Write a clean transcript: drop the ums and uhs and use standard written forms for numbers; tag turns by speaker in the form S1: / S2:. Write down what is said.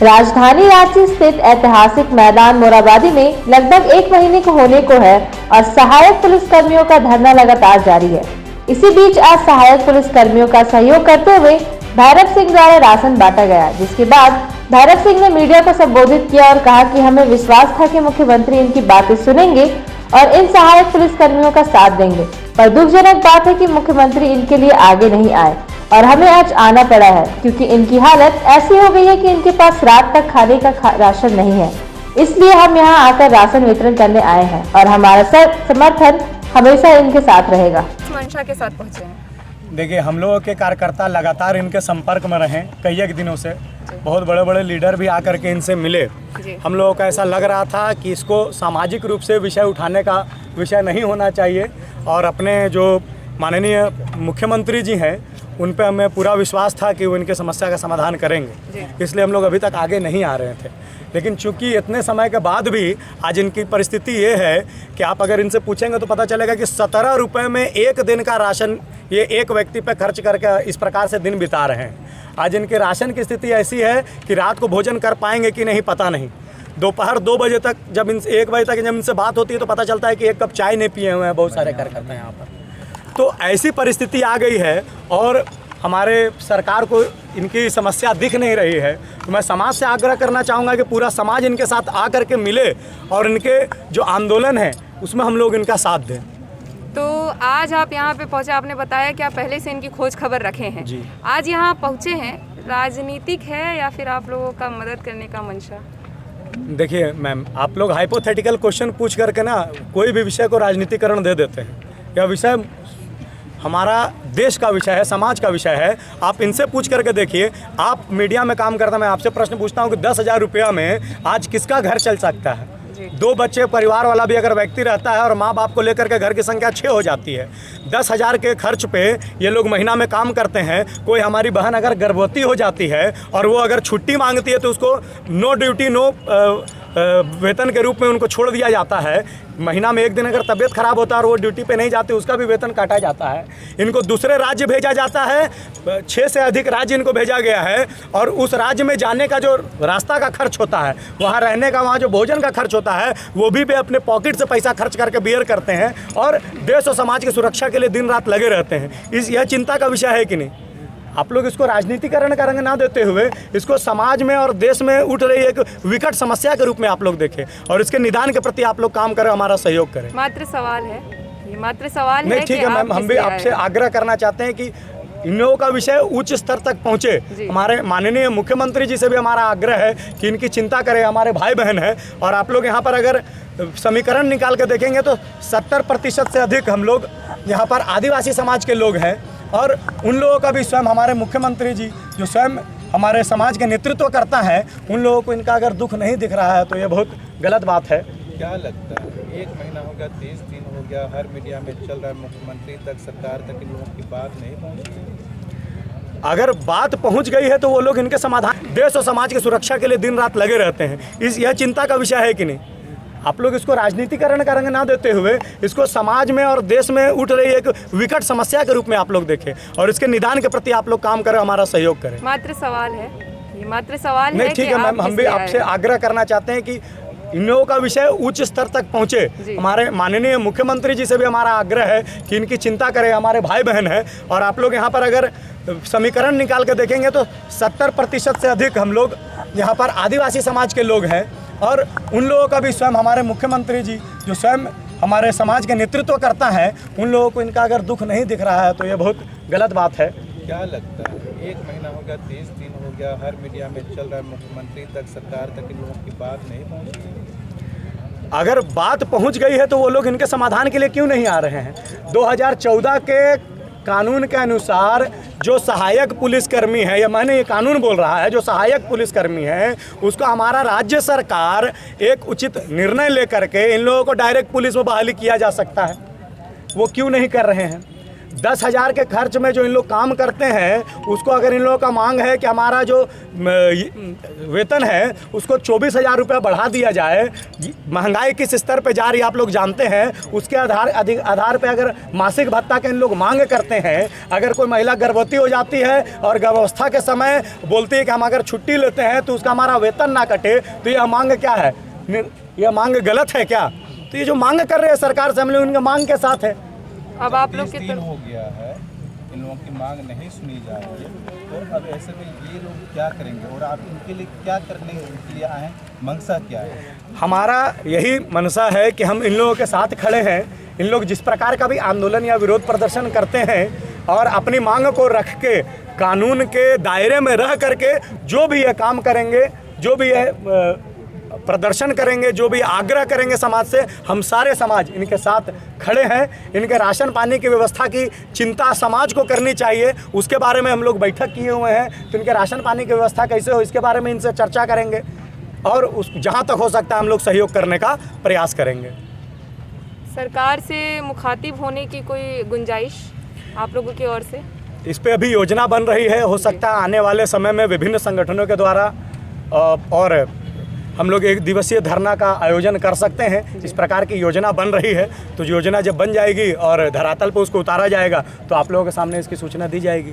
S1: राजधानी रांची स्थित ऐतिहासिक मैदान मोरहाबादी में लगभग 1 महीने को होने को है और सहायक पुलिस कर्मियों का धरना लगातार जारी है। इसी बीच आज सहायक पुलिस कर्मियों का सहयोग करते हुए भैरव सिंह द्वारा राशन बांटा गया, जिसके बाद भैरव सिंह ने मीडिया को संबोधित किया और कहा कि हमें विश्वास था कि मुख्यमंत्री इनकी बातें सुनेंगे और इन सहायक पुलिस कर्मियों का साथ देंगे, पर दुखजनक बात है कि मुख्यमंत्री इनके लिए आगे नहीं आए और हमें आज आना पड़ा है क्योंकि इनकी हालत ऐसी हो गई है कि इनके पास रात तक खाने का राशन नहीं है। इसलिए हम यहाँ आकर राशन वितरण करने आए हैं और हमारा समर्थन हमेशा इनके साथ रहेगा।
S2: मंशा के साथ पहुँचे हैं।
S3: देखिए, हम लोगों के कार्यकर्ता लगातार इनके संपर्क में रहे कई एक दिनों से। बहुत बड़े बड़े लीडर भी आकर के इनसे मिले। हम लोगों का ऐसा लग रहा था कि इसको सामाजिक रूप से विषय उठाने का विषय नहीं होना चाहिए और अपने जो माननीय मुख्यमंत्री जी हैं उन पे हमें पूरा विश्वास था कि वो इनके समस्या का समाधान करेंगे, इसलिए हम लोग अभी तक आगे नहीं आ रहे थे। लेकिन चूंकि इतने समय के बाद भी आज इनकी परिस्थिति ये है कि आप अगर इनसे पूछेंगे तो पता चलेगा कि 17 रुपये में एक दिन का राशन ये एक व्यक्ति पे खर्च करके इस प्रकार से दिन बिता रहे हैं। आज इनके राशन की स्थिति ऐसी है कि रात को भोजन कर पाएंगे कि नहीं पता नहीं। दोपहर 2 बजे तक जब इनसे 1 बजे तक जब इनसे बात होती है तो पता चलता है कि 1 कप चाय नहीं पिए हुए हैं बहुत सारे कार्यकर्ता यहाँ पर। तो ऐसी परिस्थिति आ गई है और हमारे सरकार को इनकी समस्या दिख नहीं रही है। तो मैं समाज से आग्रह करना चाहूँगा कि पूरा समाज इनके साथ आकर के मिले और इनके जो आंदोलन है उसमें हम लोग इनका साथ दें।
S2: तो आज आप यहाँ पे पहुँचे, आपने बताया कि आप पहले से इनकी खोज खबर रखे हैं
S3: जी।
S2: आज यहाँ पहुँचे हैं, राजनीतिक है या फिर आप लोगों का मदद करने का मंशा?
S3: देखिए मैम, आप लोग हाइपोथेटिकल क्वेश्चन पूछ करके ना कोई भी विषय को राजनीतिकरण दे देते हैं। यह विषय हमारा देश का विषय है, समाज का विषय है। आप इनसे पूछ करके देखिए। आप मीडिया में काम करता, मैं आपसे प्रश्न पूछता हूँ कि 10,000 रुपया में आज किसका घर चल सकता है? 2 बच्चे परिवार वाला भी अगर व्यक्ति रहता है और माँ बाप को लेकर के घर की संख्या 6 हो जाती है। 10,000 के खर्च पे ये लोग महीना में काम करते हैं। कोई हमारी बहन अगर गर्भवती हो जाती है और वो अगर छुट्टी मांगती है तो उसको नो ड्यूटी नो वेतन के रूप में उनको छोड़ दिया जाता है। महीना में 1 दिन अगर तबीयत खराब होता है और वो ड्यूटी पे नहीं जाते उसका भी वेतन काटा जाता है। इनको दूसरे राज्य भेजा जाता है, 6 से अधिक राज्य इनको भेजा गया है और उस राज्य में जाने का जो रास्ता का खर्च होता है, वहाँ रहने का, वहाँ जो भोजन का खर्च होता है, वो भी वे अपने पॉकेट से पैसा खर्च करके बियर करते हैं और देश और समाज की सुरक्षा के लिए दिन रात लगे रहते हैं। यह चिंता का विषय है कि नहीं? आप लोग इसको राजनीतिकरण का रंग ना देते हुए इसको समाज में और देश में उठ रही एक विकट समस्या के रूप में आप लोग देखें और इसके निदान के प्रति आप लोग काम करें, हमारा सहयोग करें।
S2: मात्र सवाल है, ये मात्र सवाल
S3: नहीं,
S2: है।
S3: ठीक है मैम, हम भी आपसे आग्रह करना चाहते हैं कि इन लोगों का विषय उच्च स्तर तक पहुँचे। हमारे माननीय मुख्यमंत्री जी से भी हमारा आग्रह है कि इनकी चिंता करें, हमारे भाई बहन हैं। और आप लोग यहाँ पर अगर समीकरण निकाल के देखेंगे तो 70% से अधिक हम लोग यहाँ पर आदिवासी समाज के लोग हैं और उन लोगों का भी स्वयं हमारे मुख्यमंत्री जी जो स्वयं हमारे समाज के नेतृत्व करता है, उन लोगों को इनका अगर दुख नहीं दिख रहा है तो ये बहुत गलत बात है।
S4: क्या लगता है 1 महीना हो गया, 30 दिन हो गया, हर मीडिया में चल रहा है, मुख्यमंत्री तक, सरकार तक इन लोगों की बात नहीं पहुँची?
S3: अगर बात पहुंच गई है तो वो लोग इनके समाधान, देश और समाज की सुरक्षा के लिए दिन रात लगे रहते हैं। यह चिंता का विषय है कि नहीं? आप लोग इसको राजनीतिकरण का रंग ना देते हुए इसको समाज में और देश में उठ रही एक विकट समस्या के रूप में आप लोग देखें और इसके निदान के प्रति आप लोग काम करें, हमारा सहयोग करें।
S2: मात्र सवाल है, ये मात्र सवाल है।
S3: नहीं, ठीक है मैम, हम भी आपसे आग्रह करना चाहते हैं कि इन लोगों का विषय उच्च स्तर तक पहुँचे। हमारे माननीय मुख्यमंत्री जी से भी हमारा आग्रह है कि इनकी चिंता करें, हमारे भाई बहन हैं। और आप लोग यहाँ पर अगर समीकरण निकाल के देखेंगे तो 70% से अधिक हम लोग यहाँ पर आदिवासी समाज के लोग हैं और उन लोगों का भी स्वयं हमारे मुख्यमंत्री जी जो स्वयं हमारे समाज के नेतृत्व करता है, उन लोगों को इनका अगर दुख नहीं दिख रहा है तो ये बहुत गलत बात है।
S4: क्या लगता है 1 महीना हो गया, 30 दिन हो गया, हर मीडिया में चल रहा है, मुख्यमंत्री तक, सरकार तक इन लोगों की बात नहीं पहुँची?
S3: अगर बात पहुंच गई है तो वो लोग इनके समाधान के लिए क्यों नहीं आ रहे हैं? 2014 के कानून के अनुसार जो सहायक पुलिसकर्मी है, या मैंने ये कानून बोल रहा है, जो सहायक पुलिसकर्मी है उसको हमारा राज्य सरकार एक उचित निर्णय लेकर के इन लोगों को डायरेक्ट पुलिस में बहाली किया जा सकता है। वो क्यों नहीं कर रहे हैं? 10,000 के खर्च में जो इन लोग काम करते हैं, उसको अगर इन लोगों का मांग है कि हमारा जो वेतन है उसको 24,000 रुपये बढ़ा दिया जाए, महंगाई किस स्तर पे जा रही है आप लोग जानते हैं, उसके आधार पे अगर मासिक भत्ता के इन लोग मांग करते हैं, अगर कोई महिला गर्भवती हो जाती है और गर्भावस्था के समय बोलती है कि हम अगर छुट्टी लेते हैं तो उसका हमारा वेतन ना कटे, तो यह मांग क्या है? यह मांग गलत है क्या? तो ये जो मांग कर रहे हैं सरकार से, हम लोग उनके मांग के साथ है।
S2: अब आप लोग
S4: 30 दिन हो गया है, इन लोगों की मांग नहीं सुनी जा रही है, और अब ऐसे में ये लोग क्या करेंगे और आप इनके लिए क्या करने के लिए आए हैं? मंशा क्या है?
S3: हमारा यही मनसा है कि हम इन लोगों के साथ खड़े हैं। इन लोग जिस प्रकार का भी आंदोलन या विरोध प्रदर्शन करते हैं और अपनी मांग को रख के कानून के दायरे में रह करके जो भी ये काम करेंगे, जो भी ये प्रदर्शन करेंगे, जो भी आग्रह करेंगे समाज से, हम सारे समाज इनके साथ खड़े हैं। इनके राशन पानी की व्यवस्था की चिंता समाज को करनी चाहिए, उसके बारे में हम लोग बैठक किए हुए हैं। तो इनके राशन पानी की व्यवस्था कैसे हो, इसके बारे में इनसे चर्चा करेंगे और उस जहाँ तक हो सकता है हम लोग सहयोग करने का प्रयास करेंगे।
S2: सरकार से मुखातिब होने की कोई गुंजाइश आप लोगों की ओर से?
S3: इस पे अभी योजना बन रही है, हो सकता है आने वाले समय में विभिन्न संगठनों के द्वारा और हम लोग एक दिवसीय धरना का आयोजन कर सकते हैं। इस प्रकार की योजना बन रही है, तो योजना जब बन जाएगी और धरातल पर उसको उतारा जाएगा तो आप लोगों के सामने इसकी सूचना दी जाएगी।